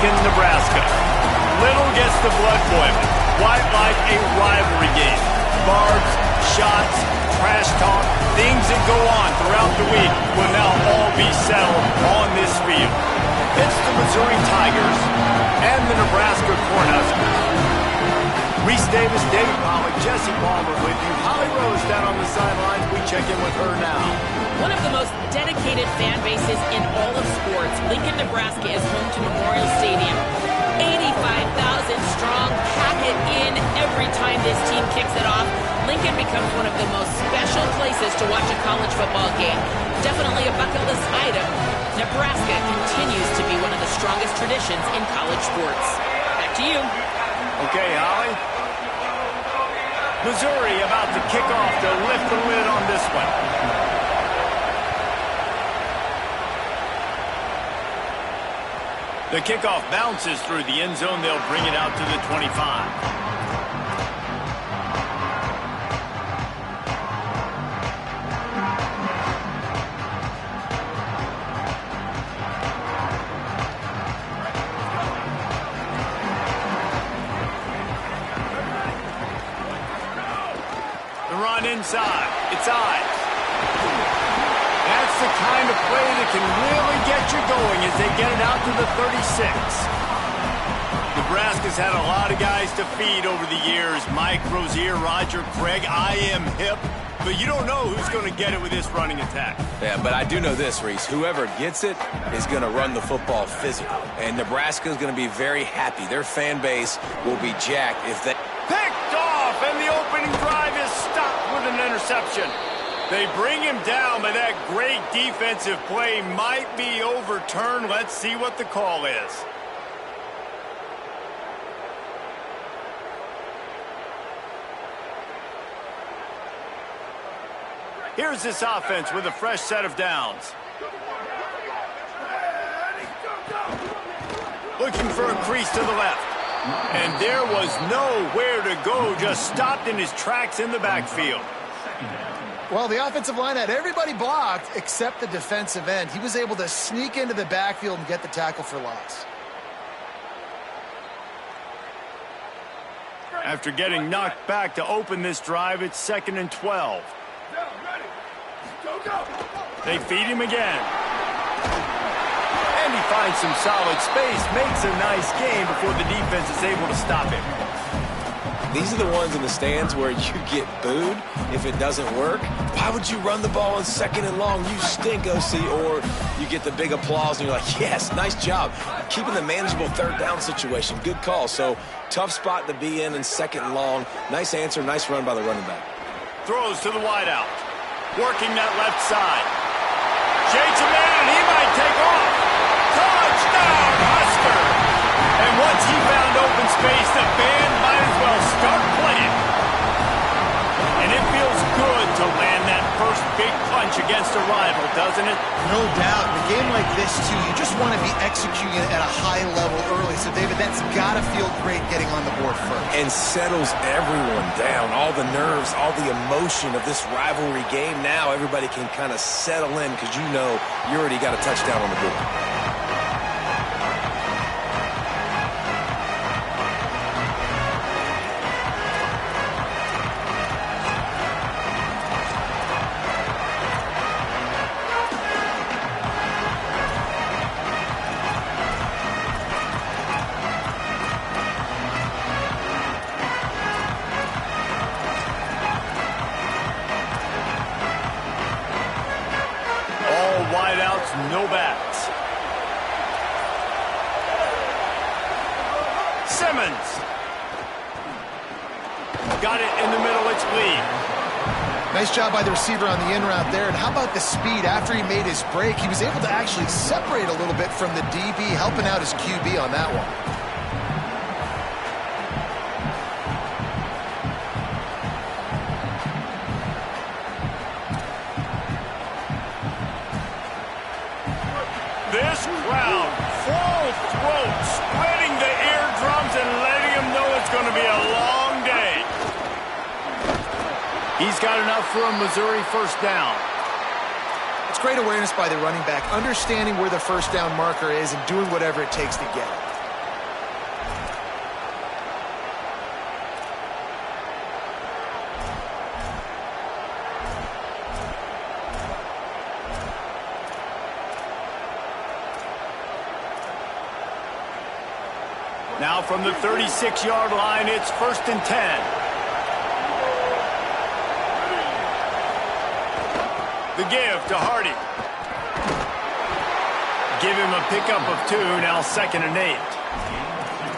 Lincoln, Nebraska. Little gets the blood boiling. Quite like a rivalry game. Barbs, shots, trash talk, things that go on throughout the week will now all be settled on this field. It's the Missouri Tigers and the Nebraska Cornhuskers. Reese Davis, David Pollack, Jesse Palmer with you. Holly Rose down on the sidelines. We check in with her now. One of the most dedicated fan bases in all of sports, Lincoln, Nebraska is home to Memorial Stadium. 85,000 strong, pack it in every time this team kicks it off. Lincoln becomes one of the most special places to watch a college football game. Definitely a bucket list item. Nebraska continues to be one of the strongest traditions in college sports. Back to you. Okay, Holly. Missouri about to kick off to lift the lid on this one. The kickoff bounces through the end zone. They'll bring it out to the 25. Inside. It's Ives. That's the kind of play that can really get you going as they get it out to the 36. Nebraska's had a lot of guys to feed over the years. Mike Rozier, Roger Craig. I am hip. But you don't know who's going to get it with this running attack. Yeah, but I do know this, Reese. Whoever gets it is going to run the football physical. And Nebraska's going to be very happy. Their fan base will be jacked if they... Picked off, and the opening drive is stopped with an interception. They bring him down, but that great defensive play might be overturned. Let's see what the call is. Here's this offense with a fresh set of downs. Looking for a crease to the left. And there was nowhere to go, just stopped in his tracks in the backfield. Well, the offensive line had everybody blocked except the defensive end. He was able to sneak into the backfield and get the tackle for loss. After getting knocked back to open this drive, it's 2nd and 12. They feed him again. And he finds some solid space, makes a nice game before the defense is able to stop him. These are the ones in the stands where you get booed if it doesn't work. Why would you run the ball on 2nd and long? You stink, OC. Or you get the big applause and you're like, yes, nice job. Keeping the manageable 3rd down situation. Good call. So tough spot to be in 2nd and long. Nice answer, nice run by the running back. Throws to the wideout. Working that left side. Shakes a man, and he might take off. Touchdown, Husker! And once he found open space, the band might as well start playing. And it feels good to land that first big punch against a rival, doesn't it? No doubt. In a game like this, too, you just want to be executing it at a high level early. So, David, that's got to feel great getting on the board first. And settles everyone down. All the nerves, all the emotion of this rivalry game. Now everybody can kind of settle in because you know you already got a touchdown on the board. No backs. Simmons. Got it in the middle. It's Lee. Nice job by the receiver on the in route there. And how about the speed? After he made his break, he was able to actually separate a little bit from the DB, helping out his QB on that one. This crowd, full throat, spreading the eardrums and letting them know it's going to be a long day. He's got enough for a Missouri first down. It's great awareness by the running back, understanding where the first down marker is and doing whatever it takes to get it. Now from the 36-yard line, it's 1st and 10. The give to Hardy. Give him a pickup of 2, now 2nd and 8.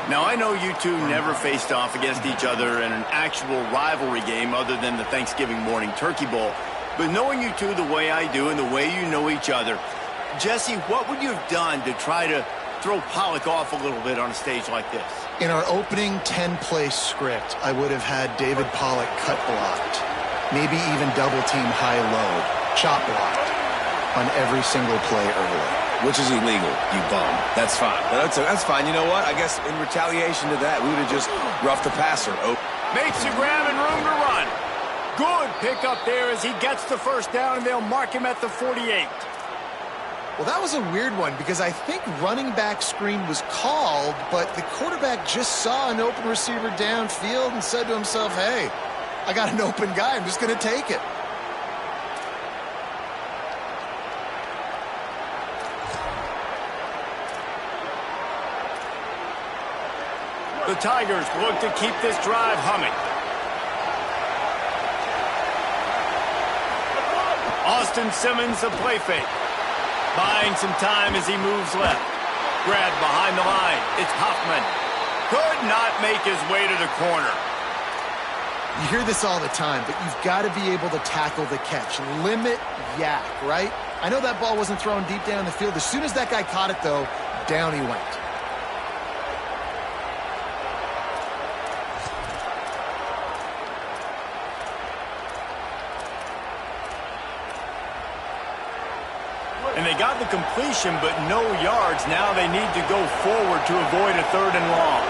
Now, I know you two never faced off against each other in an actual rivalry game other than the Thanksgiving morning Turkey Bowl. But knowing you two the way I do and the way you know each other, Jesse, what would you have done to try to throw Pollock off a little bit on a stage like this? In our opening 10-play script, I would have had David Pollock cut blocked, maybe even double-team high-low, chop blocked on every single play early. Which is illegal, you bum. That's fine. That's fine. You know what? I guess in retaliation to that, we would have just roughed the passer. Oh. Makes a grab and room to run. Good pickup there as he gets the 1st down, and they'll mark him at the 48. Well, that was a weird one because I think running back screen was called, but the quarterback just saw an open receiver downfield and said to himself, hey, I got an open guy. I'm just going to take it. The Tigers look to keep this drive humming. Austin Simmons, a play fake. Buying some time as he moves left. Grabbed behind the line. It's Hoffman. Could not make his way to the corner. You hear this all the time, but you've got to be able to tackle the catch. Limit yak, right? I know that ball wasn't thrown deep down the field. As soon as that guy caught it, though, down he went. And they got the completion, but no yards. Now they need to go forward to avoid a 3rd and long.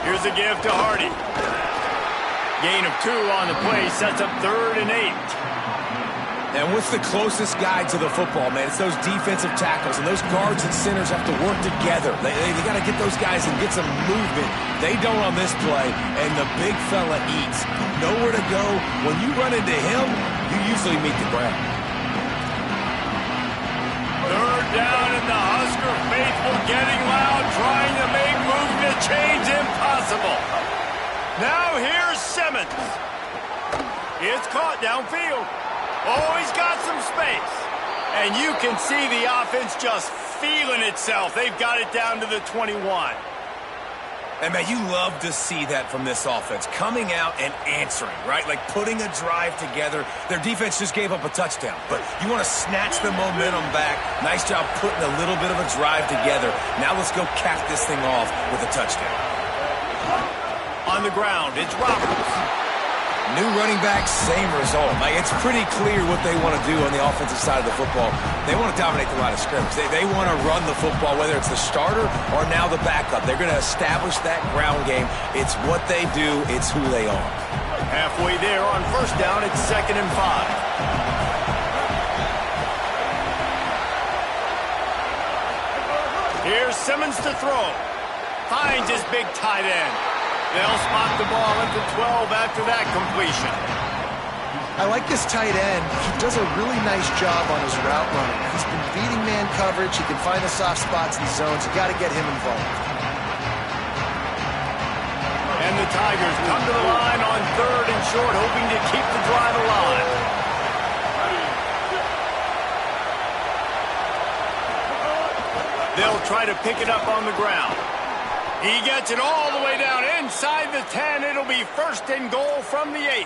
Here's a give to Hardy. Gain of 2 on the play sets up 3rd and 8. And what's the closest guy to the football, man? It's those defensive tackles, and those guards and centers have to work together. They got to get those guys and get some movement. They don't on this play, and the big fella eats. Nowhere to go. When you run into him, you usually meet the ground. 3rd down, and the Husker faithful getting loud, trying to make movement change impossible. Now here's Simmons. It's caught downfield. Oh, he's got some space. And you can see the offense just feeling itself. They've got it down to the 21. And, man, you love to see that from this offense, coming out and answering, right? Like putting a drive together. Their defense just gave up a touchdown, but you want to snatch the momentum back. Nice job putting a little bit of a drive together. Now let's go cap this thing off with a touchdown. On the ground, it's Roberts. New running back, same result. Like, it's pretty clear what they want to do on the offensive side of the football. They want to dominate the line of scrimmage. They want to run the football, whether it's the starter or now the backup. They're going to establish that ground game. It's what they do. It's who they are. Halfway there on 1st down, it's 2nd and 5. Here's Simmons to throw. Finds his big tight end. They'll spot the ball at the 12 after that completion. I like this tight end. He does a really nice job on his route running. He's been beating man coverage. He can find the soft spots in the zones. You got to get him involved. And the Tigers come to the line on 3rd and short, hoping to keep the drive alive. They'll try to pick it up on the ground. He gets it all the way down inside the 10. It'll be 1st and goal from the 8.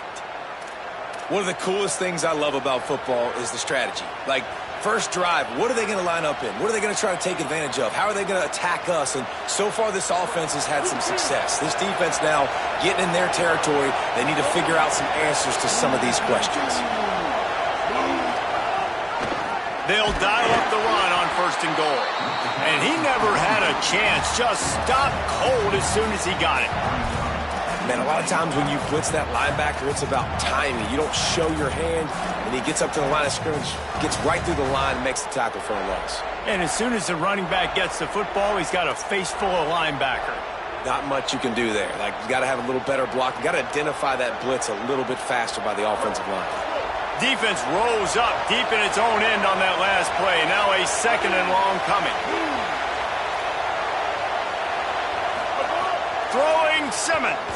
One of the coolest things I love about football is the strategy. Like, first drive, what are they going to line up in? What are they going to try to take advantage of? How are they going to attack us? And so far, this offense has had some success. This defense now getting in their territory. They need to figure out some answers to some of these questions. They'll dial up the run on 1st and goal. And he never had a chance. Just stopped cold as soon as he got it. Man, a lot of times when you blitz that linebacker, it's about timing. You don't show your hand, and he gets up to the line of scrimmage, gets right through the line, and makes the tackle for a loss. And as soon as the running back gets the football, he's got a face full of linebacker. Not much you can do there. Like, you got to have a little better block. You got to identify that blitz a little bit faster by the offensive line. Defense rolls up deep in its own end on that last play. Now a 2nd and long coming. Throwing Simmons.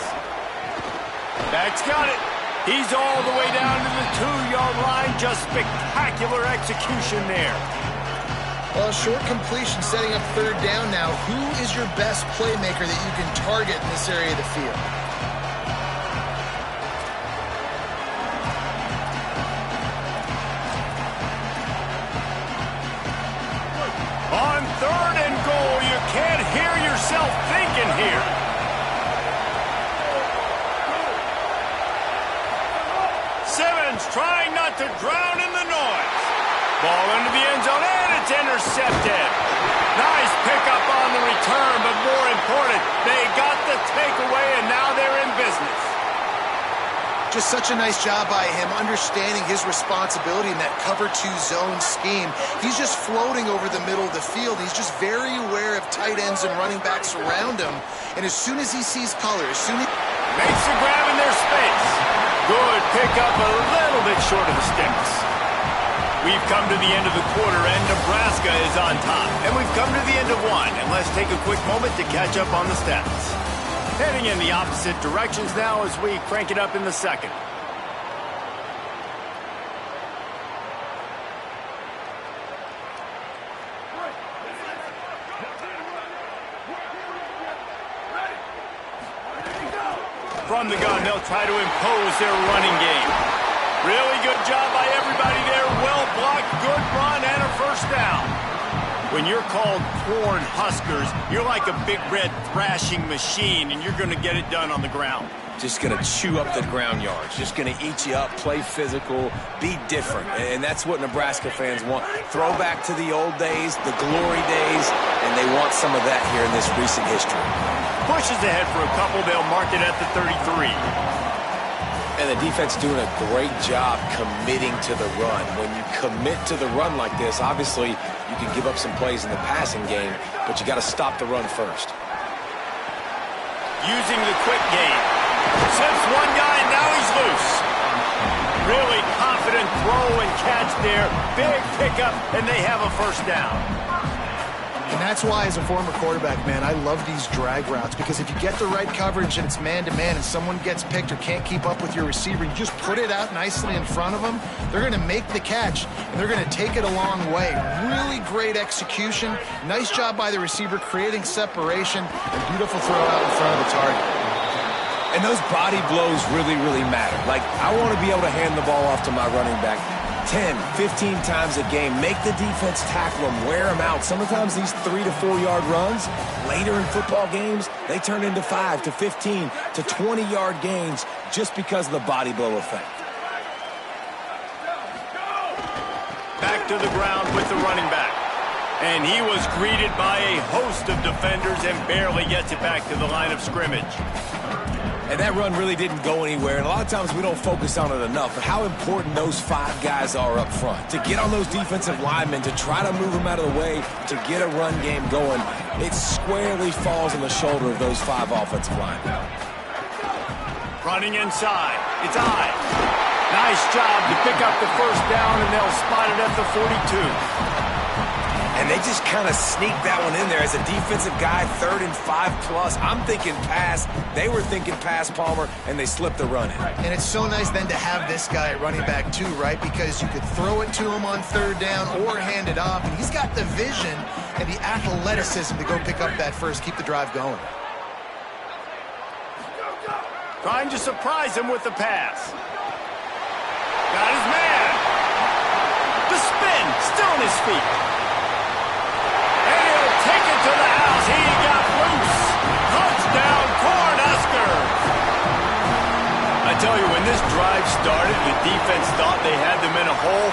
Dak's got it. He's all the way down to the 2-yard line. Just spectacular execution there. Well, short completion setting up third down now. Who is your best playmaker that you can target in this area of the field? On 3rd and goal, you can't hear yourself thinking here. Simmons trying not to drown in the noise. Ball into the end zone, and it's intercepted. Nice pickup on the return, but more important, they got the takeaway, and now they're in business. Just such a nice job by him, understanding his responsibility in that cover 2 zone scheme. He's just floating over the middle of the field. He's just very aware of tight ends and running backs around him. And as soon as he sees color, as soon as he makes the grab in their space. Good pickup, a little bit short of the sticks. We've come to the end of the quarter, and Nebraska is on top. And we've come to the end of one, and let's take a quick moment to catch up on the stats. Heading in the opposite directions now as we crank it up in the second. From the gun, they'll try to impose their running game. Really good job by everybody there. Well blocked, good run, and a first down. When you're called corn huskers, you're like a big red thrashing machine, and you're going to get it done on the ground. Just going to chew up the ground yards. Just going to eat you up, play physical, be different. And that's what Nebraska fans want. Throw back to the old days, the glory days, and they want some of that here in this recent history. Pushes ahead for a couple. They'll mark it at the 33. And the defense doing a great job committing to the run. When you commit to the run like this, obviously you can give up some plays in the passing game, but you got to stop the run first. Using the quick game. Sips one guy, and now he's loose. Really confident throw and catch there. Big pickup, and they have a first down. And that's why, as a former quarterback, man, I love these drag routes, because if you get the right coverage and it's man-to-man and someone gets picked or can't keep up with your receiver, you just put it out nicely in front of them. They're going to make the catch, and they're going to take it a long way. Really great execution. Nice job by the receiver creating separation, and beautiful throw out in front of the target. And those body blows really, really matter. Like, I want to be able to hand the ball off to my running back 10, 15 times a game. Make the defense tackle them, wear them out. Sometimes these 3 to 4 yard runs, later in football games, they turn into 5 to 15 to 20 yard gains just because of the body blow effect. Back to the ground with the running back. And he was greeted by a host of defenders and barely gets it back to the line of scrimmage. And that run really didn't go anywhere. And a lot of times we don't focus on it enough, but how important those 5 guys are up front. To get on those defensive linemen, to try to move them out of the way, to get a run game going, it squarely falls on the shoulder of those 5 offensive linemen. Running inside. It's Ives. Nice job to pick up the first down, and they'll spot it at the 42. And they just kind of sneaked that one in there as a defensive guy, 3rd and 5+. I'm thinking pass. They were thinking pass, Palmer, and they slipped the run in. And it's so nice then to have this guy at running back too, right? Because you could throw it to him on 3rd down or hand it off. And he's got the vision and the athleticism to go pick up that first, keep the drive going. Trying to surprise him with the pass. Got his man. The spin, still on his feet. Take it to the house. He got loose. Touchdown, Cornhuskers. I tell you, when this drive started, the defense thought they had them in a hole.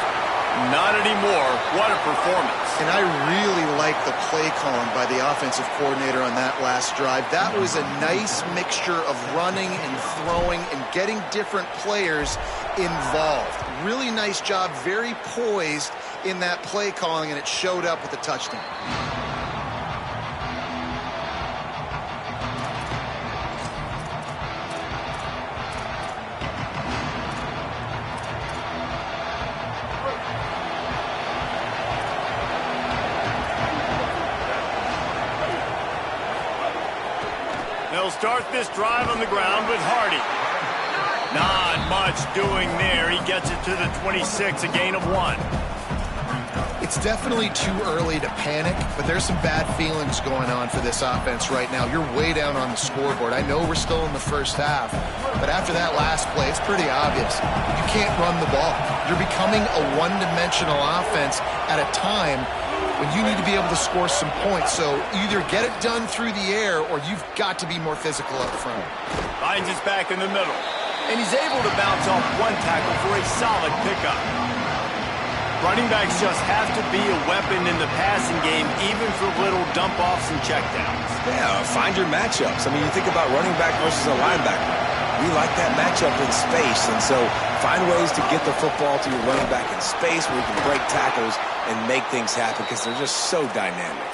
Not anymore. What a performance. And I really like the play calling by the offensive coordinator on that last drive. That was a nice mixture of running and throwing and getting different players involved. Really nice job, very poised in that play calling, and it showed up with the touchdown. They'll start this drive on the ground with Hardy. Not much doing there. He gets it to the 26, a gain of 1. It's definitely too early to panic, but there's some bad feelings going on for this offense right now. You're way down on the scoreboard. I know we're still in the first half, but after that last play, it's pretty obvious. You can't run the ball. You're becoming a one-dimensional offense at a time when you need to be able to score some points. So either get it done through the air or you've got to be more physical up front. Finds his back in the middle, and he's able to bounce off one tackle for a solid pickup. Running backs just have to be a weapon in the passing game, even for little dump-offs and checkdowns. Yeah, find your matchups. I mean, you think about running back versus a linebacker. We like that matchup in space, and so find ways to get the football to your running back in space where you can break tackles and make things happen because they're just so dynamic.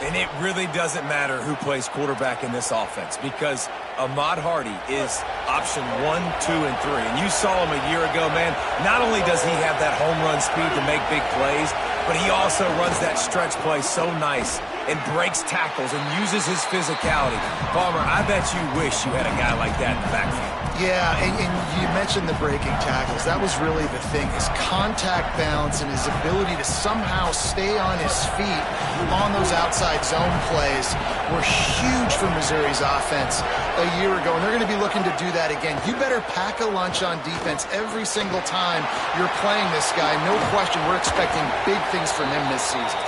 And it really doesn't matter who plays quarterback in this offense because Ahmad Hardy is option 1, 2, and 3. And you saw him a year ago, man. Not only does he have that home run speed to make big plays, but he also runs that stretch play so nice and breaks tackles and uses his physicality. Palmer, I bet you wish you had a guy like that in the backfield. Yeah, and you mentioned the breaking tackles. That was really the thing. His contact balance and his ability to somehow stay on his feet on those outside zone plays were huge for Missouri's offense a year ago, and they're going to be looking to do that again. You better pack a lunch on defense every single time you're playing this guy. No question, we're expecting big things from him this season.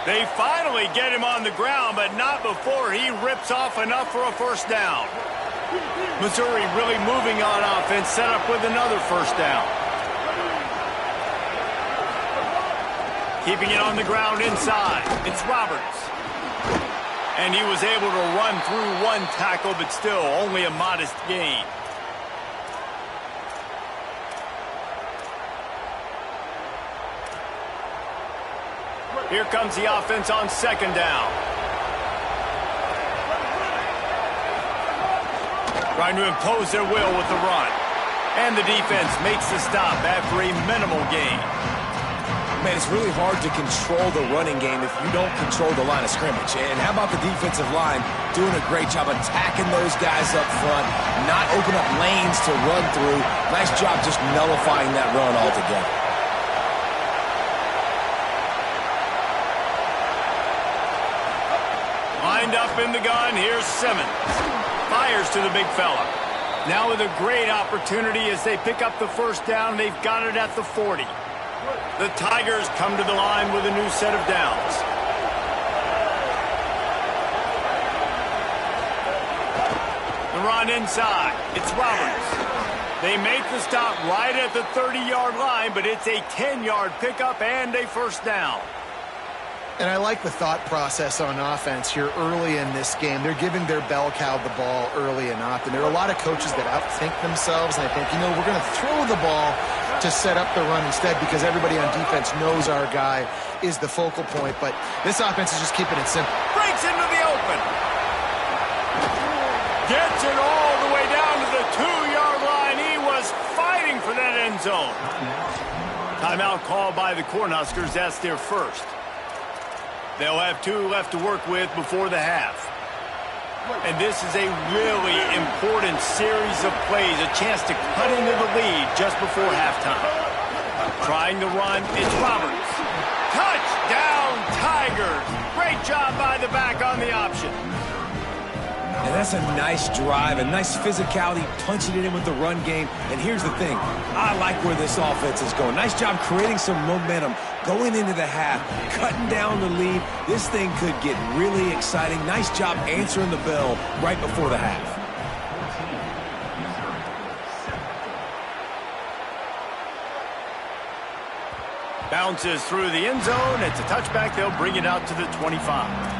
They finally get him on the ground, but not before he rips off enough for a first down. Missouri really moving on offense, set up with another first down. Keeping it on the ground inside. It's Roberts. And he was able to run through one tackle, but still only a modest gain. Here comes the offense on second down. Trying to impose their will with the run. And the defense makes the stop after a minimal gain. Man, it's really hard to control the running game if you don't control the line of scrimmage. And how about the defensive line doing a great job attacking those guys up front, not open up lanes to run through. Nice job just nullifying that run altogether. Lined up in the gun, here's Simmons. Fires to the big fella. Now with a great opportunity as they pick up the first down. They've got it at the 40. The Tigers come to the line with a new set of downs. The run inside. It's Roberts. They make the stop right at the 30-yard line, but it's a 10-yard pickup and a first down. And I like the thought process on offense here early in this game. They're giving their bell cow the ball early and often. There are a lot of coaches that outthink themselves, and I think, we're going to throw the ball to set up the run instead because everybody on defense knows our guy is the focal point. But this offense is just keeping it simple. Breaks into the open. Gets it all the way down to the 2-yard line. He was fighting for that end zone. Timeout called by the Cornhuskers. That's their first. They'll have 2 left to work with before the half. And this is a really important series of plays, a chance to cut into the lead just before halftime. Trying to run, it's Roberts. Touchdown, Tigers! Great job by the back on the option. And that's a nice drive, a nice physicality, punching it in with the run game. And here's the thing. I like where this offense is going. Nice job creating some momentum, going into the half, cutting down the lead. This thing could get really exciting. Nice job answering the bell right before the half. Bounces through the end zone. It's a touchback. They'll bring it out to the 25.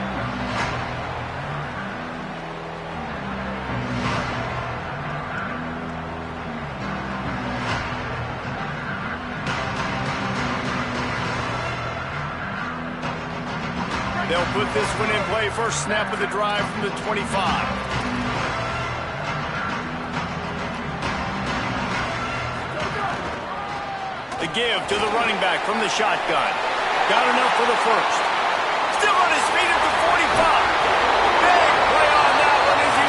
They'll put this one in play. First snap of the drive from the 25. The give to the running back from the shotgun. Got enough for the first. Still on his feet at the 45. Big play on that one as he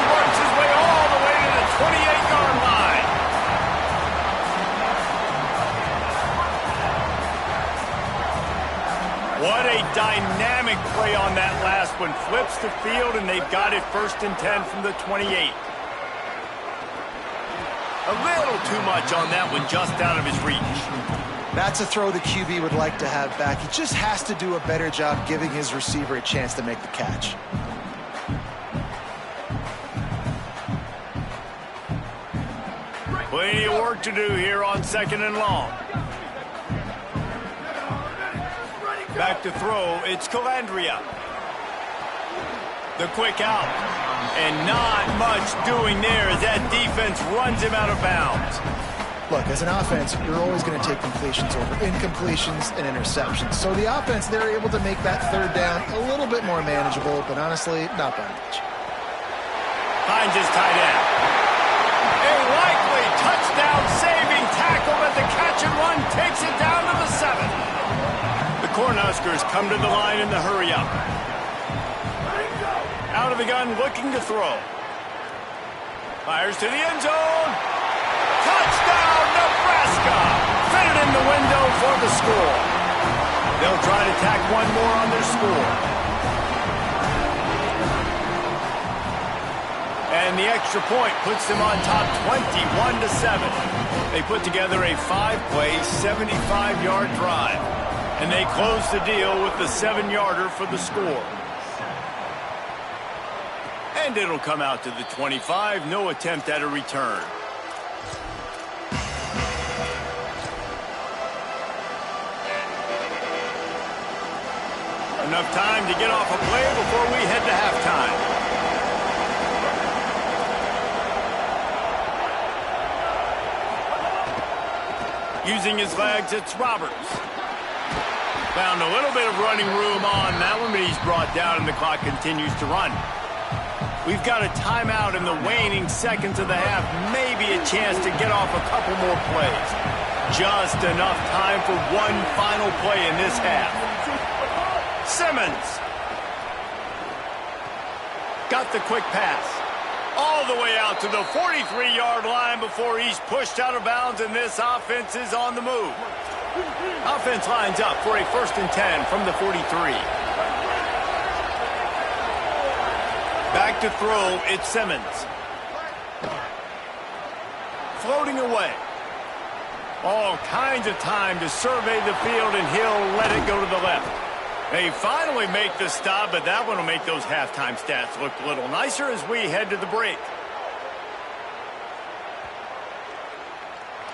What a dynamic play on that last one. Flips the field, and they've got it 1st and 10 from the 28. A little too much on that one, just out of his reach. That's a throw the QB would like to have back. He just has to do a better job giving his receiver a chance to make the catch. Plenty of work to do here on 2nd and long. Back to throw, it's Calandria. The quick out. And not much doing there as that defense runs him out of bounds. Look, as an offense, you're always going to take completions over incompletions and interceptions. So the offense, they're able to make that 3rd down a little bit more manageable, but honestly, not by much. Hines is tight end. A likely touchdown-saving tackle, but the catch and run takes it down to the 7. The Cornhuskers come to the line in the hurry-up. Out of the gun, looking to throw. Fires to the end zone. Touchdown, Nebraska! Fitted in the window for the score. They'll try to tack one more on their score. And the extra point puts them on top 21-7. They put together a 5-play, 75-yard drive. And they close the deal with the 7-yarder for the score. And it'll come out to the 25. No attempt at a return. Enough time to get off a play before we head to halftime. Using his legs, it's Roberts. Found a little bit of running room on that one, but he's brought down and the clock continues to run. We've got a timeout in the waning seconds of the half. Maybe a chance to get off a couple more plays. Just enough time for one final play in this half. Simmons. Got the quick pass. All the way out to the 43-yard line before he's pushed out of bounds, and this offense is on the move. Offense lines up for a 1st and 10 from the 43. Back to throw, it's Simmons. Floating away. All kinds of time to survey the field, and he'll let it go to the left. They finally make the stop, but that one will make those halftime stats look a little nicer as we head to the break.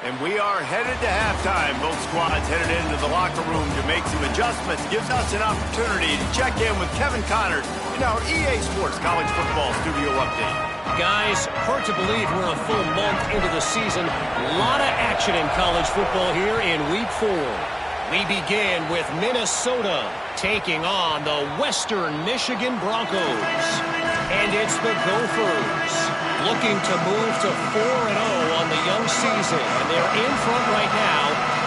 And we are headed to halftime. Both squads headed into the locker room to make some adjustments. Gives us an opportunity to check in with Kevin Connors in our EA Sports College Football Studio Update. Guys, hard to believe we're a full month into the season. A lot of action in college football here in Week 4. We begin with Minnesota taking on the Western Michigan Broncos. And it's the Gophers looking to move to 4-0 on the young season. And they're in front right now,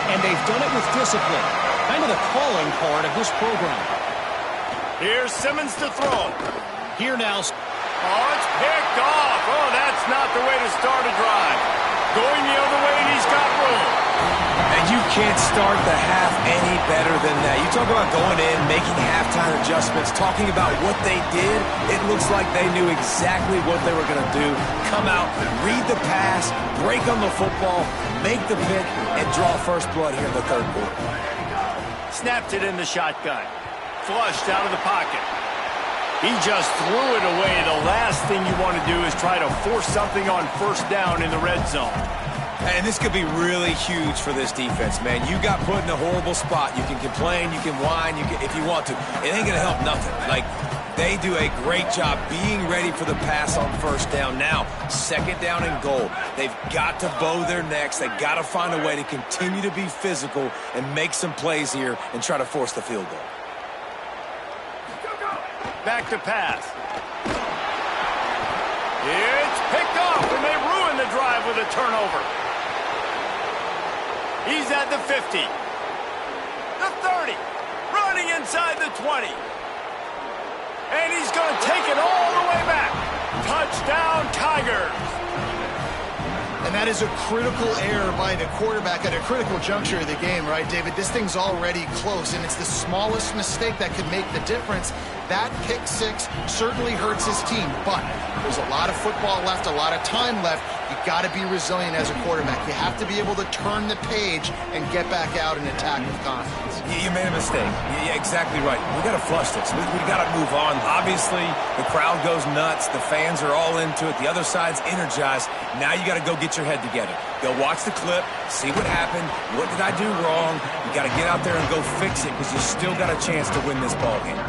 and they've done it with discipline. Kind of the calling part of this program. Here's Simmons to throw. Here now. Oh, it's picked off. Oh, that's not the way to start a drive. Going the other way, and he's got room. And you can't start the half any better than that. You talk about going in, making halftime adjustments, talking about what they did. It looks like they knew exactly what they were going to do. Come out, read the pass, break on the football, make the pick, and draw first blood here in the 3rd quarter. Snapped it in the shotgun. Flushed out of the pocket. He just threw it away. The last thing you want to do is try to force something on 1st down in the red zone. And this could be really huge for this defense, man. You got put in a horrible spot. You can complain, you can whine, if you want to. It ain't going to help nothing. Like, they do a great job being ready for the pass on 1st down. Now, 2nd down and goal. They've got to bow their necks. They've got to find a way to continue to be physical and make some plays here and try to force the field goal. Back to pass. It's picked off, and they ruin the drive with a turnover. He's at the 50. The 30. Running inside the 20. And he's going to take it all the way back. Touchdown, Tigers. And that is a critical error by the quarterback at a critical juncture of the game, right, David? This thing's already close, and it's the smallest mistake that could make the difference. That pick six certainly hurts his team, but there's a lot of football left, a lot of time left. You got to be resilient as a quarterback. You have to be able to turn the page and get back out and attack with confidence. You made a mistake. Yeah, exactly right. We got to flush this. We got to move on. Obviously, the crowd goes nuts. The fans are all into it. The other side's energized. Now you got to go get your head together. Go watch the clip, see what happened. What did I do wrong? You got to get out there and go fix it because you still got a chance to win this ball game.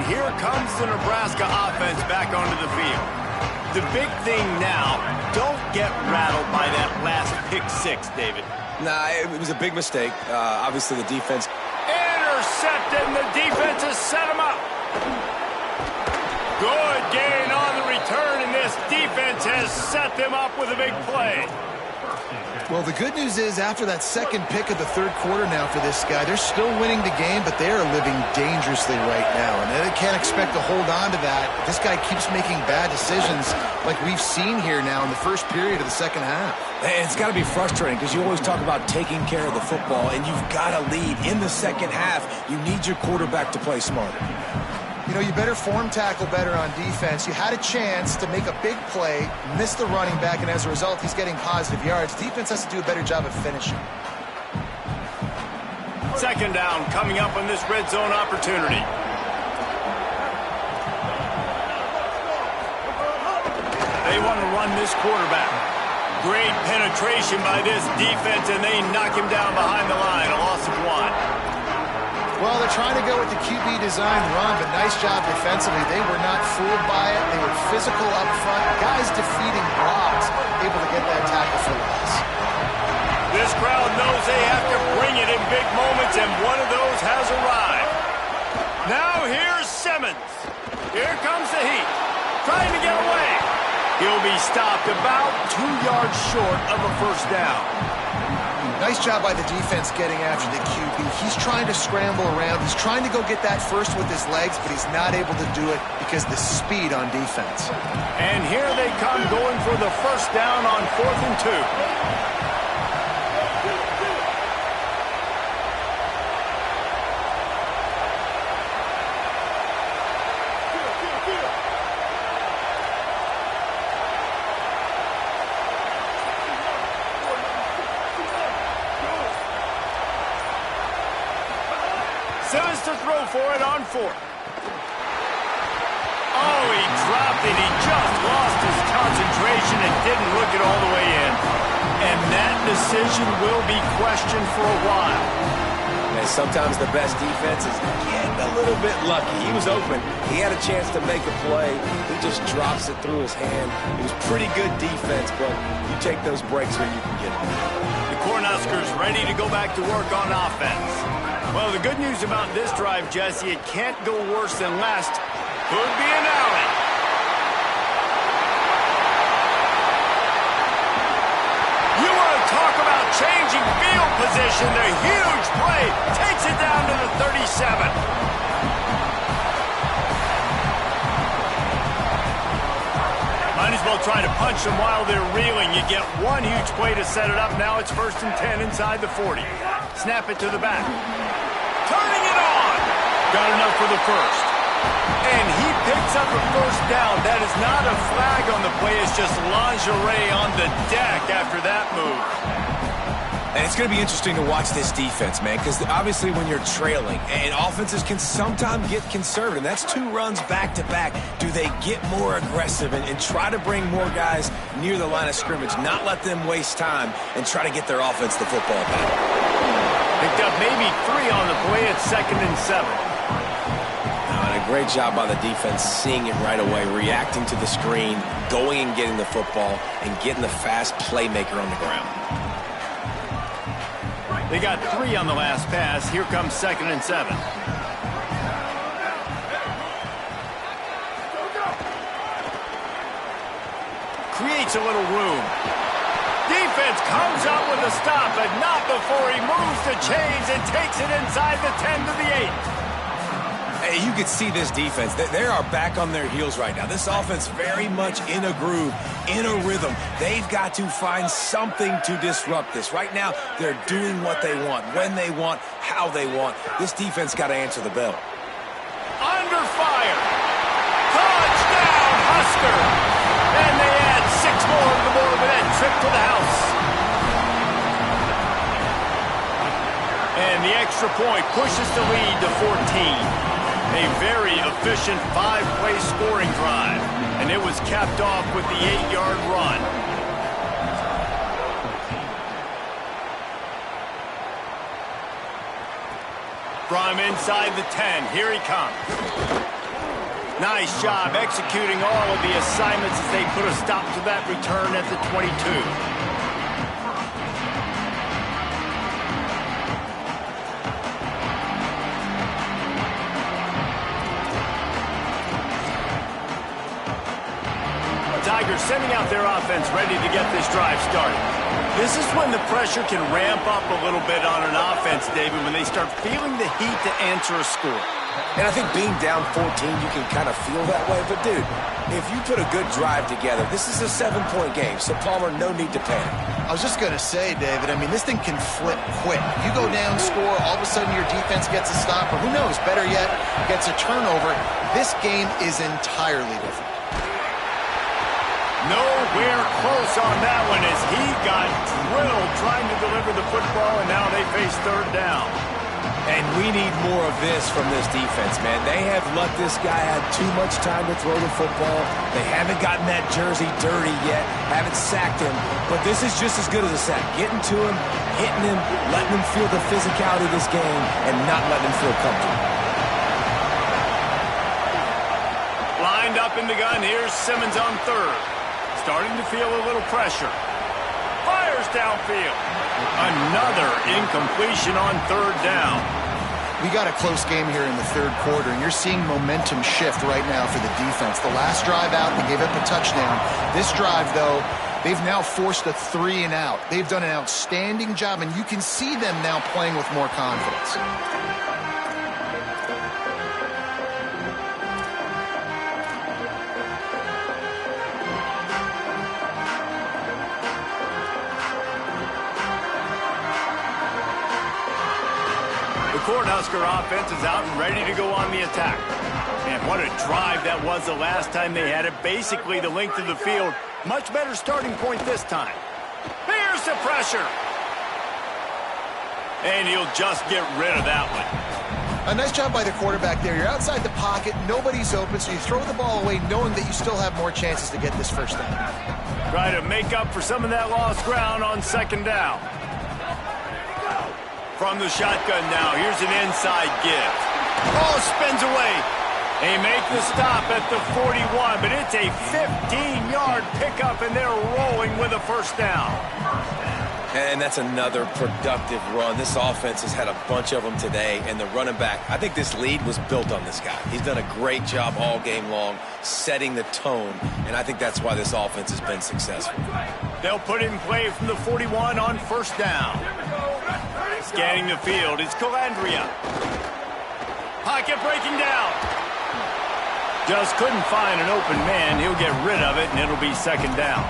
Here comes the Nebraska offense back onto the field. The big thing now, don't get rattled by that last pick six, David. Nah, it was a big mistake. Obviously, the defense. Intercepted, and the defense has set him up. Good gain on the return, and this defense has set them up with a big play. Well, the good news is after that second pick of the third quarter now for this guy, they're still winning the game, but they are living dangerously right now. And they can't expect to hold on to that. This guy keeps making bad decisions like we've seen here now in the first period of the second half. And it's got to be frustrating because you always talk about taking care of the football, and you've got to lead in the second half. You need your quarterback to play smarter. You know, you better form tackle better on defense. You had a chance to make a big play, miss the running back, and as a result, he's getting positive yards. Defense has to do a better job of finishing. Second down coming up on this red zone opportunity. They want to run this quarterback. Great penetration by this defense, and they knock him down behind the line. A loss of 1. Well, they're trying to go with the QB design run, but nice job defensively. They were not fooled by it. They were physical up front. Guys defeating blocks, able to get that tackle for loss. This crowd knows they have to bring it in big moments, and one of those has arrived. Now here's Simmons. Here comes the heat. Trying to get away. He'll be stopped about 2 yards short of a first down. Nice job by the defense getting after the QB. He's trying to scramble around. He's trying to go get that first with his legs, but he's not able to do it because of the speed on defense. And here they come going for the first down on 4th and 2. Simmons to throw for it on 4th. Oh, he dropped it. He just lost his concentration and didn't look it all the way in. And that decision will be questioned for a while. And sometimes the best defense is getting a little bit lucky. He was open. He had a chance to make a play. He just drops it through his hand. It was pretty good defense, but you take those breaks when you can get them. The Cornhuskers ready to go back to work on offense. Well, the good news about this drive, Jesse, it can't go worse than last. Could be an alley. You want to talk about changing field position. The huge play takes it down to the 37. Might as well try to punch them while they're reeling. You get one huge play to set it up. Now it's 1st and 10 inside the 40. Snap it to the back. Turning it on. Got enough for the first. And he picks up a first down. That is not a flag on the play. It's just lingerie on the deck after that move. And it's going to be interesting to watch this defense, man, because obviously when you're trailing, and offenses can sometimes get conservative. That's 2 runs back-to-back. Do they get more aggressive and try to bring more guys near the line of scrimmage, not let them waste time, and try to get their offense the football back? Picked up maybe 3 on the play at 2nd and 7. And a great job by the defense seeing it right away, reacting to the screen, going and getting the football, and getting the fast playmaker on the ground. They got 3 on the last pass. Here comes 2nd and 7. Creates a little room. Defense comes up with a stop, but not before he moves the chains and takes it inside the 10 to the 8. Hey, you can see this defense. They are back on their heels right now. This offense very much in a groove, in a rhythm. They've got to find something to disrupt this. Right now, they're doing what they want, when they want, how they want. This defense got to answer the bell. Under fire. Touchdown, Husker. And they add 6 more to the board with that trip to the house. And the extra point pushes the lead to 14. A very efficient 5-play scoring drive. And it was capped off with the 8-yard run. From inside the 10, here he comes. Nice job executing all of the assignments as they put a stop to that return at the 22. Tigers sending out their offense ready to get this drive started. This is when the pressure can ramp up a little bit on an offense, David, when they start feeling the heat to answer a score. And I think being down 14, you can kind of feel that way. But, dude, if you put a good drive together, this is a 7-point game. So, Palmer, no need to panic. I was just going to say, David, I mean, this thing can flip quick. You go down, score, all of a sudden your defense gets a stop, or who knows, better yet, gets a turnover. This game is entirely different. Nowhere close on that one as he got drilled trying to deliver the football, and now they face third down. And we need more of this from this defense, man. They have let this guy have too much time to throw the football. They haven't gotten that jersey dirty yet, haven't sacked him. But this is just as good as a sack. Getting to him, hitting him, letting him feel the physicality of this game, and not letting him feel comfortable. Lined up in the gun, here's Simmons on third. Starting to feel a little pressure. Fires downfield. Another incompletion on third down. We got a close game here in the third quarter, and you're seeing momentum shift right now for the defense. The last drive out, they gave up a touchdown. This drive, though, they've now forced a 3-and-out. They've done an outstanding job, and you can see them now playing with more confidence. The Cornhusker offense is out and ready to go on the attack. And what a drive that was the last time they had it. Basically the length of the field. Much better starting point this time. Here's the pressure. And he'll just get rid of that one. A nice job by the quarterback there. You're outside the pocket. Nobody's open, so you throw the ball away knowing that you still have more chances to get this first down. Try to make up for some of that lost ground on second down. From the shotgun now, here's an inside give. Ball spins away. They make the stop at the 41, but it's a 15-yard pickup, and they're rolling with a first down. And that's another productive run. This offense has had a bunch of them today, and the running back, I think this lead was built on this guy. He's done a great job all game long, setting the tone, and I think that's why this offense has been successful. They'll put it in play from the 41 on first down. Scanning the field, it's Calandria. Pocket breaking down. Just couldn't find an open man. He'll get rid of it, and it'll be second down.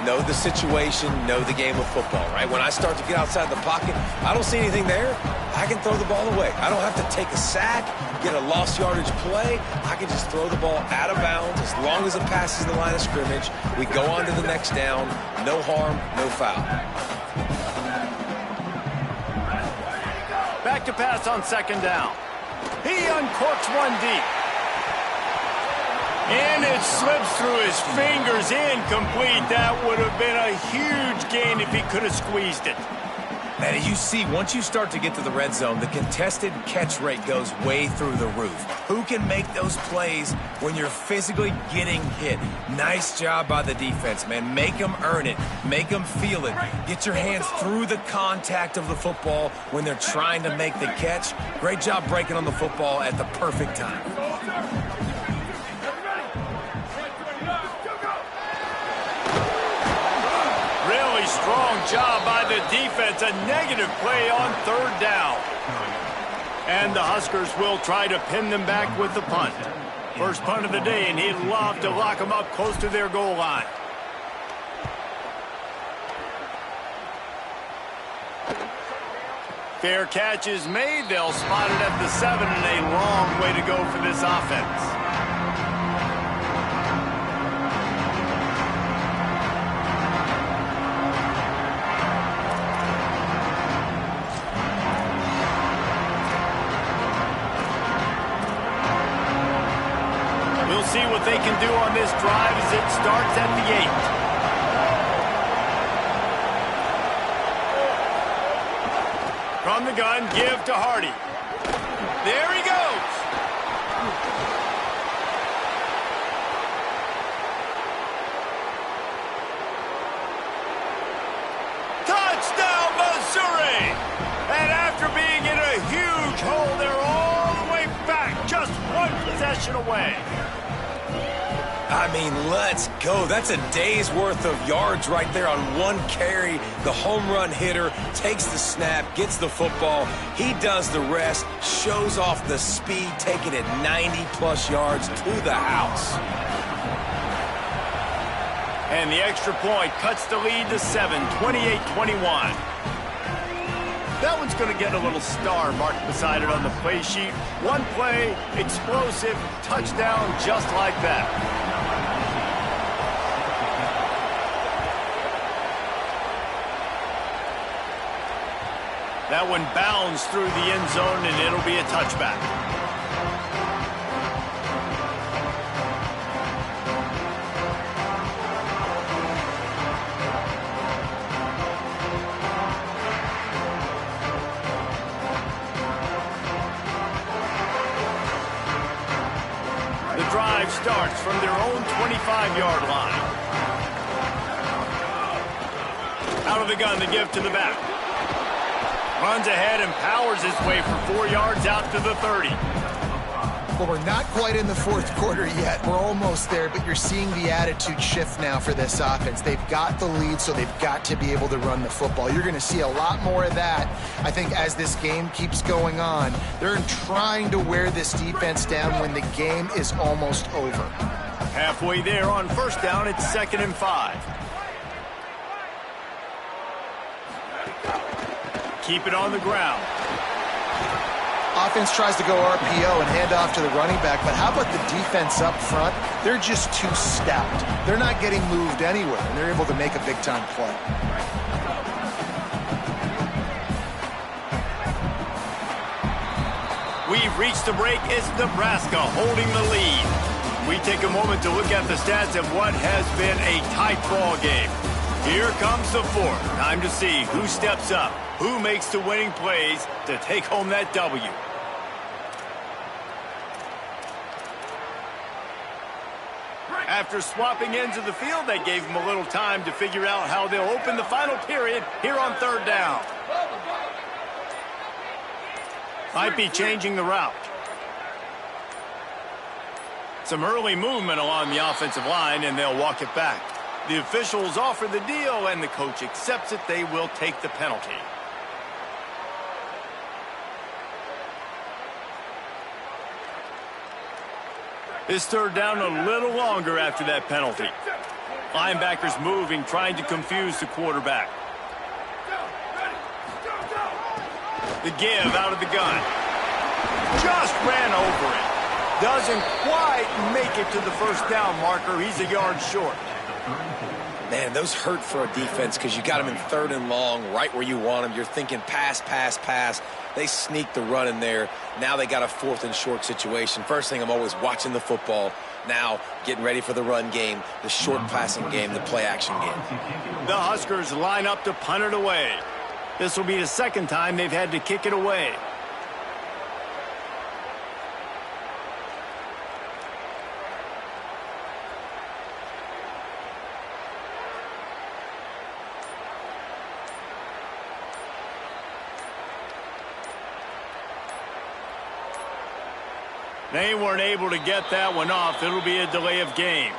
Know the situation, know the game of football, right? When I start to get outside the pocket, I don't see anything there. I can throw the ball away. I don't have to take a sack, get a lost yardage play. I can just throw the ball out of bounds as long as it passes the line of scrimmage. We go on to the next down. No harm, no foul. Back to pass on second down. He uncorks one deep. And it slips through his fingers, incomplete. That would have been a huge gain if he could have squeezed it. Man, you see, once you start to get to the red zone, the contested catch rate goes way through the roof. Who can make those plays when you're physically getting hit? Nice job by the defense, man. Make them earn it. Make them feel it. Get your hands through the contact of the football when they're trying to make the catch. Great job breaking on the football at the perfect time. strong job by the defense. A negative play on third down. And the Huskers will try to pin them back with the punt. First punt of the day, and he'd love to lock them up close to their goal line. Fair catch is made. They'll spot it at the 7, and a long way to go for this offense. We'll see what they can do on this drive as it starts at the 8. From the gun, give to Hardy. There he goes. Touchdown, Missouri! And after being in a huge hole, they're all the way back, just one possession away. I mean, let's go. That's a day's worth of yards right there on one carry. The home run hitter takes the snap, gets the football. He does the rest, shows off the speed, taking it 90-plus yards to the house. And the extra point cuts the lead to 7, 28-21. That one's going to get a little star marked beside it on the play sheet. One play, explosive, touchdown just like that. That one bounds through the end zone, and it'll be a touchback. The drive starts from their own 25-yard line. Out of the gun, the give to the back. Runs ahead and powers his way for 4 yards out to the 30. Well, we're not quite in the fourth quarter yet. We're almost there, but you're seeing the attitude shift now for this offense. They've got the lead, so they've got to be able to run the football. You're going to see a lot more of that, I think, as this game keeps going on. They're trying to wear this defense down when the game is almost over. Halfway there on first down, it's 2nd and 5. Keep it on the ground. Offense tries to go RPO and hand off to the running back, but how about the defense up front? They're just too stout. They're not getting moved anywhere, and they're able to make a big-time play. We've reached the break. It's Nebraska holding the lead. We take a moment to look at the stats of what has been a tight ball game. Here comes the fourth. Time to see who steps up, who makes the winning plays to take home that W. After swapping ends of the field, they gave them a little time to figure out how they'll open the final period here on third down. Might be changing the route. Some early movement along the offensive line, and they'll walk it back. The officials offer the deal, and the coach accepts it. They will take the penalty. This third down a little longer after that penalty. Linebackers moving, trying to confuse the quarterback. The give out of the gun. Just ran over it. Doesn't quite make it to the first down marker. He's a yard short. Man, those hurt for a defense because you got them in 3rd and long, right where you want them. You're thinking pass, pass, pass. They sneak the run in there. Now they got a 4th and short situation. First thing, I'm always watching the football. Now getting ready for the run game, the short passing game, the play action game. The Huskers line up to punt it away. This will be the second time they've had to kick it away. They weren't able to get that one off. It'll be a delay of game.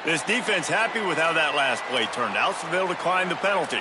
This defense happy with how that last play turned out, so they'll decline the penalty.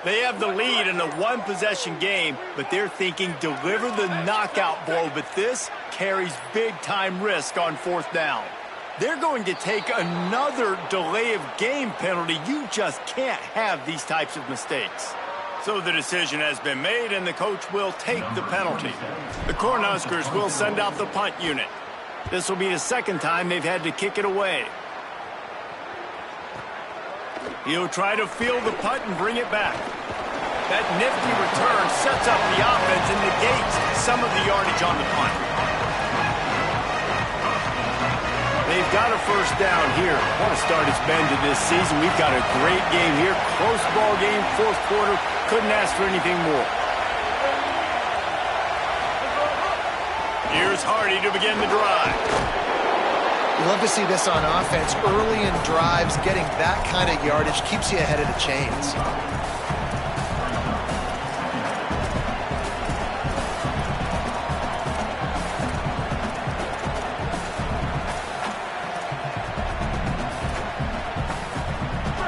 They have the lead in a one-possession game, but they're thinking deliver the knockout blow. But this carries big-time risk on fourth down. They're going to take another delay of game penalty. You just can't have these types of mistakes. So the decision has been made, and the coach will take the penalty. The Cornhuskers will send out the punt unit. This will be the second time they've had to kick it away. He'll try to field the punt and bring it back. That nifty return sets up the offense and negates some of the yardage on the punt. They've got a first down here. What a start it's been to this season. We've got a great game here. Close ball game, fourth quarter. Couldn't ask for anything more. Here's Hardy to begin the drive. You love to see this on offense. Early in drives, getting that kind of yardage keeps you ahead of the chains.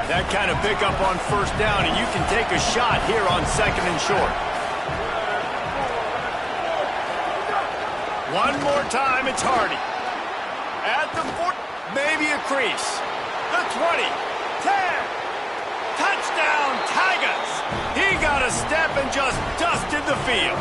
That kind of pickup on first down, and you can take a shot here on second and short. One more time, it's Hardy. At the 4, maybe a crease. The 20, 10, touchdown Tigers. He got a step and just dusted the field.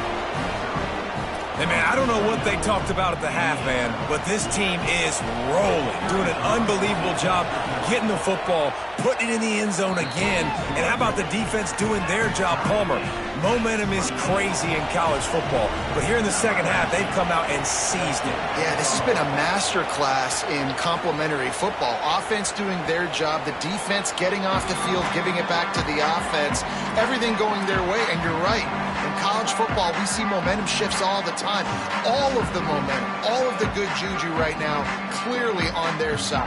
Hey, man, I don't know what they talked about at the half, man, but this team is rolling, doing an unbelievable job getting the football, putting it in the end zone again. And how about the defense doing their job, Palmer? Momentum is crazy in college football, but here in the second half, they've come out and seized it. Yeah, this has been a master class in complementary football. Offense doing their job, the defense getting off the field, giving it back to the offense, everything going their way, and you're right. In college football, we see momentum shifts all the time. All of the momentum, all of the good juju right now, clearly on their side.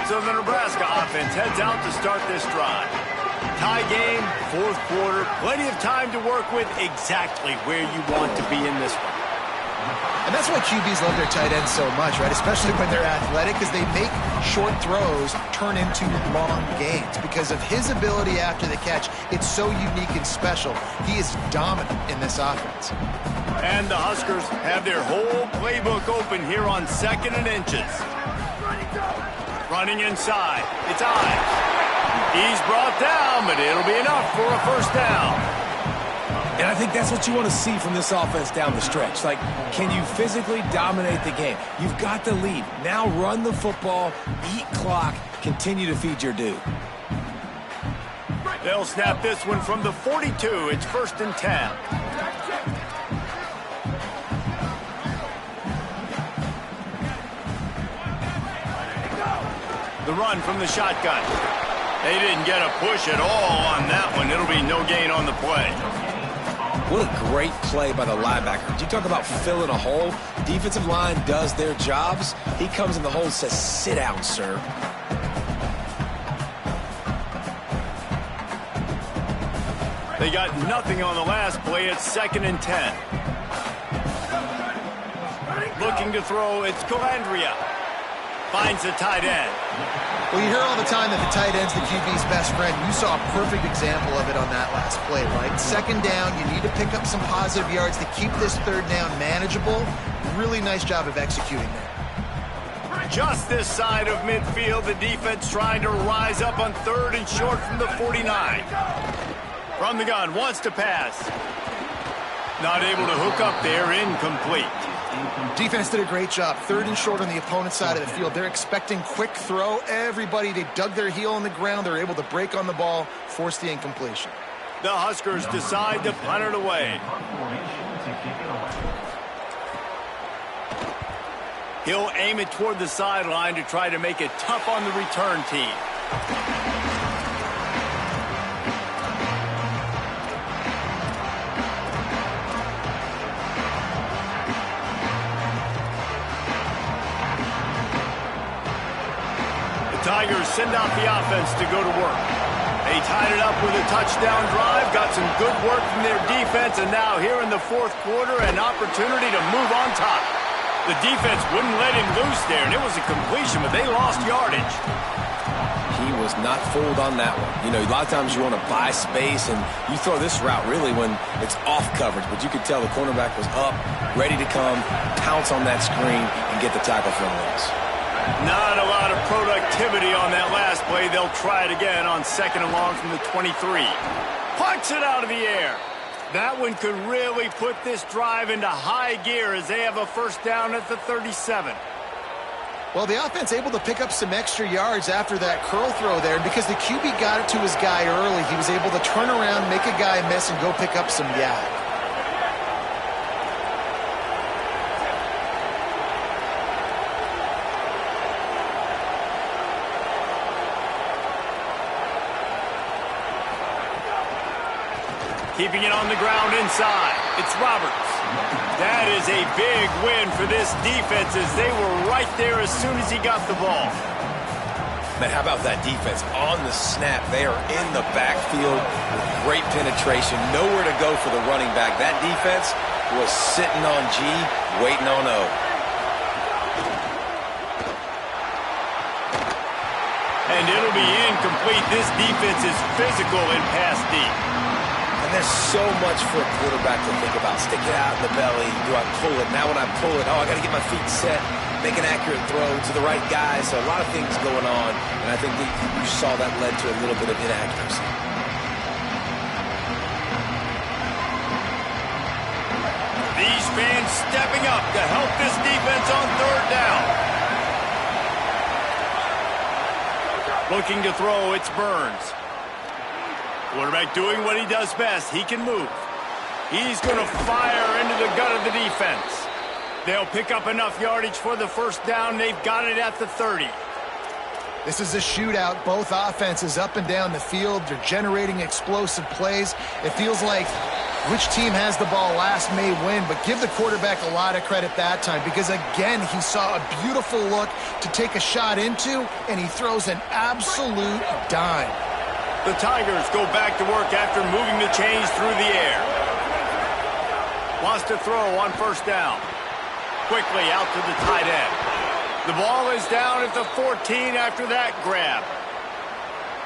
So the Nebraska offense heads out to start this drive. Tie game, fourth quarter, plenty of time to work with, exactly where you want to be in this one. And that's why QBs love their tight ends so much, right? Especially when they're athletic, because they make short throws turn into long gains. Because of his ability after the catch, it's so unique and special. He is dominant in this offense. And the Huskers have their whole playbook open here on second and inches. Running inside, it's Ives. He's brought down, but it'll be enough for a first down. And I think that's what you want to see from this offense down the stretch. Like, can you physically dominate the game? You've got the lead. Now run the football, eat clock, continue to feed your dude. They'll snap this one from the 42. It's first and 10. The run from the shotgun. They didn't get a push at all on that one. It'll be no gain on the play. What a great play by the linebacker. You talk about filling a hole. Defensive line does their jobs. He comes in the hole and says, sit down, sir. They got nothing on the last play. It's second and 10. Looking to throw, it's Calandria. Finds the tight end. Well, you hear all the time that the tight end's the QB's best friend. You saw a perfect example of it on that last play, right? Second down, you need to pick up some positive yards to keep this third down manageable. Really nice job of executing there. Just this side of midfield, the defense trying to rise up on 3rd and short from the 49. From the gun, wants to pass. Not able to hook up there, incomplete. Defense did a great job. 3rd and short on the opponent's side of the field. They're expecting quick throw. Everybody, they dug their heel on the ground. They're able to break on the ball, force the incompletion. The Huskers decide to punt it away. He'll aim it toward the sideline to try to make it tough on the return team. The Tigers send out the offense to go to work. They tied it up with a touchdown drive, got some good work from their defense, and now here in the 4th quarter, an opportunity to move on top. The defense wouldn't let him loose there, and it was a completion, but they lost yardage. He was not fooled on that one. You know, a lot of times you want to buy space, and you throw this route really when it's off coverage, but you could tell the cornerback was up, ready to come, pounce on that screen, and get the tackle for a loss. Not a lot of productivity on that last play. They'll try it again on 2nd and long from the 23. Punch it out of the air. That one could really put this drive into high gear as they have a 1st down at the 37. Well, the offense able to pick up some extra yards after that curl throw there. And because the QB got it to his guy early, he was able to turn around, make a guy miss, and go pick up some yak. Keeping it on the ground inside. It's Roberts. That is a big win for this defense as they were right there as soon as he got the ball. Man, how about that defense? On the snap, they are in the backfield with great penetration. Nowhere to go for the running back. That defense was sitting on G, waiting on O. And it'll be incomplete. This defense is physical in pass deep. And there's so much for a quarterback to think about. Stick it out in the belly. Do I pull it? Now when I pull it, I got to get my feet set, make an accurate throw to the right guy. So a lot of things going on, and I think you saw that led to a little bit of inaccuracy. These fans stepping up to help this defense on 3rd down. Looking to throw, it's Burns. Quarterback doing what he does best. He can move. He's going to fire into the gut of the defense. They'll pick up enough yardage for the 1st down. They've got it at the 30. This is a shootout. Both offenses up and down the field. They're generating explosive plays. It feels like which team has the ball last may win, but give the quarterback a lot of credit that time because, again, he saw a beautiful look to take a shot into, and he throws an absolute dime. The Tigers go back to work after moving the chains through the air. Wants to throw on 1st down. Quickly out to the tight end. The ball is down at the 14 after that grab.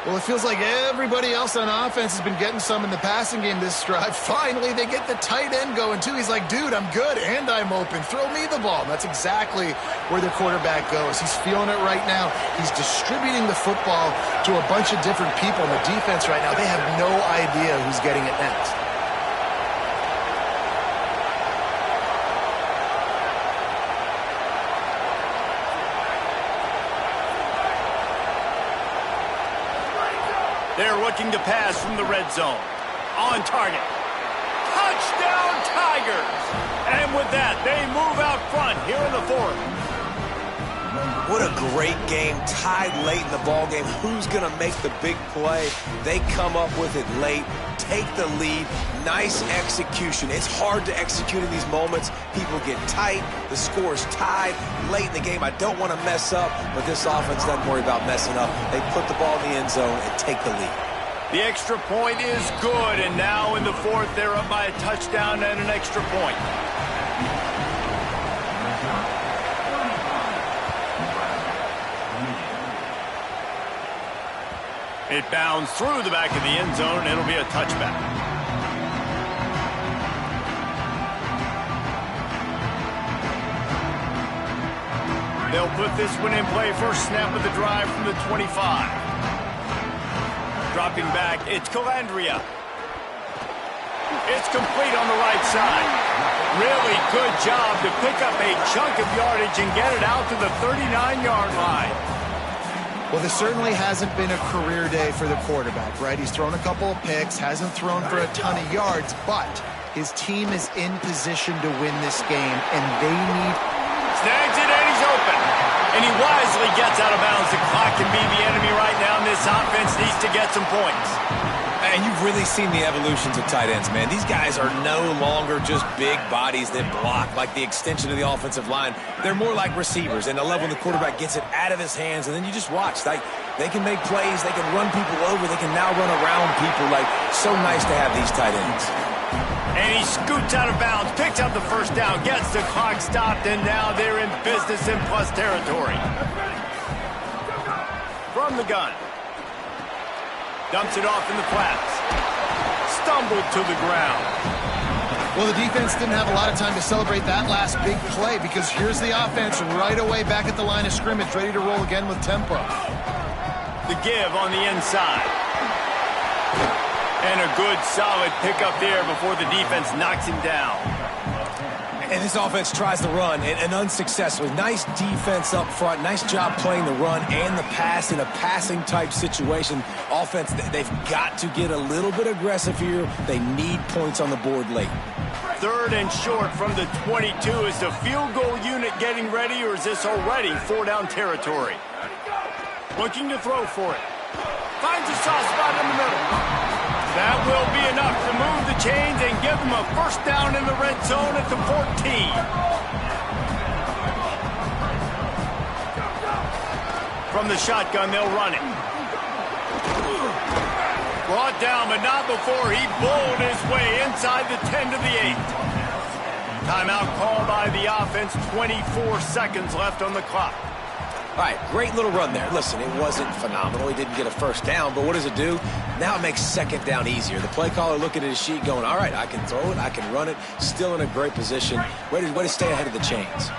Well, it feels like everybody else on offense has been getting some in the passing game this drive. Finally, they get the tight end going, too. He's like, dude, I'm good, and I'm open. Throw me the ball. And that's exactly where the quarterback goes. He's feeling it right now. He's distributing the football to a bunch of different people. And the defense right now, they have no idea who's getting it next. They're looking to pass from the red zone. On target. Touchdown, Tigers! And with that, they move out front here in the 4th. What a great game. Tied late in the ball game. Who's going to make the big play? They come up with it late, take the lead. Nice execution. It's hard to execute in these moments. People get tight. The score is tied late in the game. I don't want to mess up, but this offense doesn't worry about messing up. They put the ball in the end zone and take the lead. The extra point is good, and now in the 4th, they're up by a touchdown and an extra point. It bounds through the back of the end zone, and it'll be a touchback. They'll put this one in play. First snap of the drive from the 25. Dropping back, it's Calandria. It's complete on the right side. Really good job to pick up a chunk of yardage and get it out to the 39-yard line. Well, this certainly hasn't been a career day for the quarterback, right? He's thrown a couple of picks, hasn't thrown for a ton of yards, but his team is in position to win this game, and they need... Snags it, and he's open. And he wisely gets out of bounds. The clock can be the enemy right now, and this offense needs to get some points. And you've really seen the evolutions of tight ends, man. These guys are no longer just big bodies that block like the extension of the offensive line. They're more like receivers, and I love when the quarterback gets it out of his hands, and then you just watch. Like, they can make plays, they can run people over, they can now run around people. Like, so nice to have these tight ends. And he scoots out of bounds, picks up the first down, gets the clock stopped, and now they're in business in plus territory. From the gun. Dumps it off in the flats. Stumbled to the ground. Well, the defense didn't have a lot of time to celebrate that last big play because here's the offense right away back at the line of scrimmage, ready to roll again with tempo. The give on the inside. And a good, solid pickup there before the defense knocks him down. And this offense tries to run, and unsuccessfully. Nice defense up front. Nice job playing the run and the pass in a passing-type situation. Offense, they've got to get a little bit aggressive here. They need points on the board late. Third and short from the 22. Is the field goal unit getting ready, or is this already four-down territory? Looking to throw for it. Finds a soft spot in the middle. That will be enough to move the chains and give them a first down in the red zone at the 14. From the shotgun, they'll run it. Brought down, but not before he bowled his way inside the 10 to the 8. Timeout called by the offense. 24 seconds left on the clock. All right, great little run there. Listen, it wasn't phenomenal. He didn't get a first down, but what does it do? Now it makes second down easier. The play caller looking at his sheet going, all right, I can throw it, I can run it, still in a great position. Way to stay ahead of the chains.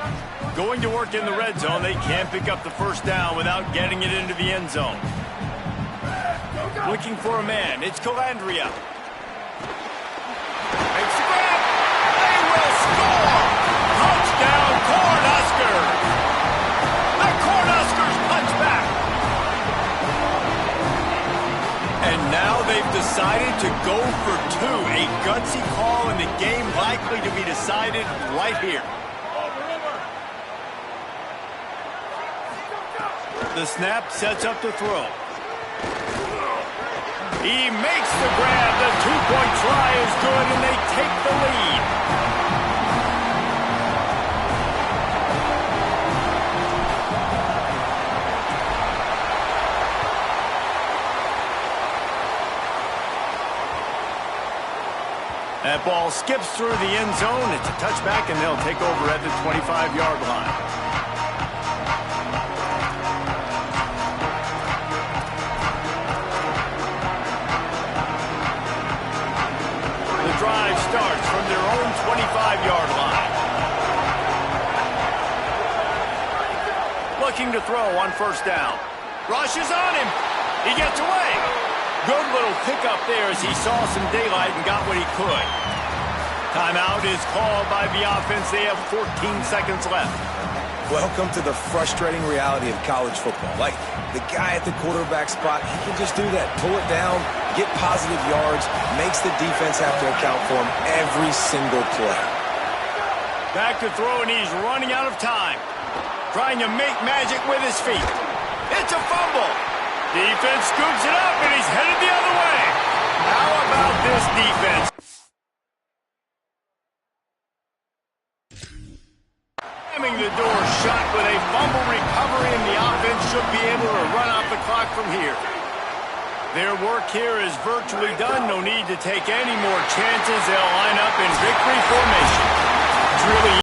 Going to work in the red zone. They can't pick up the first down without getting it into the end zone. Looking for a man. It's Calandria. Makes the grab. They will score. Touchdown, Cornhuskers. The Cornhuskers punch back. And now they've decided to go for two. A gutsy call, and the game likely to be decided right here. The snap sets up to throw. He makes the grab. The two-point try is good, and they take the lead. That ball skips through the end zone. It's a touchback, and they'll take over at the 25-yard line. The drive starts from their own 25-yard line. Looking to throw on first down. Rush is on him. He gets away. Good little pickup there as he saw some daylight and got what he could. Timeout is called by the offense. They have 14 seconds left. Welcome to the frustrating reality of college football. Like, the guy at the quarterback spot, he can just do that. Pull it down, get positive yards, makes the defense have to account for him every single play. Back to throw, and he's running out of time. Trying to make magic with his feet. It's a fumble. Defense scoops it up, and he's headed the other way. How about this defense? Slamming the door shut with a fumble recovery, and the offense should be able to run out the clock from here. Their work here is virtually done. No need to take any more chances. They'll line up in victory formation. It's really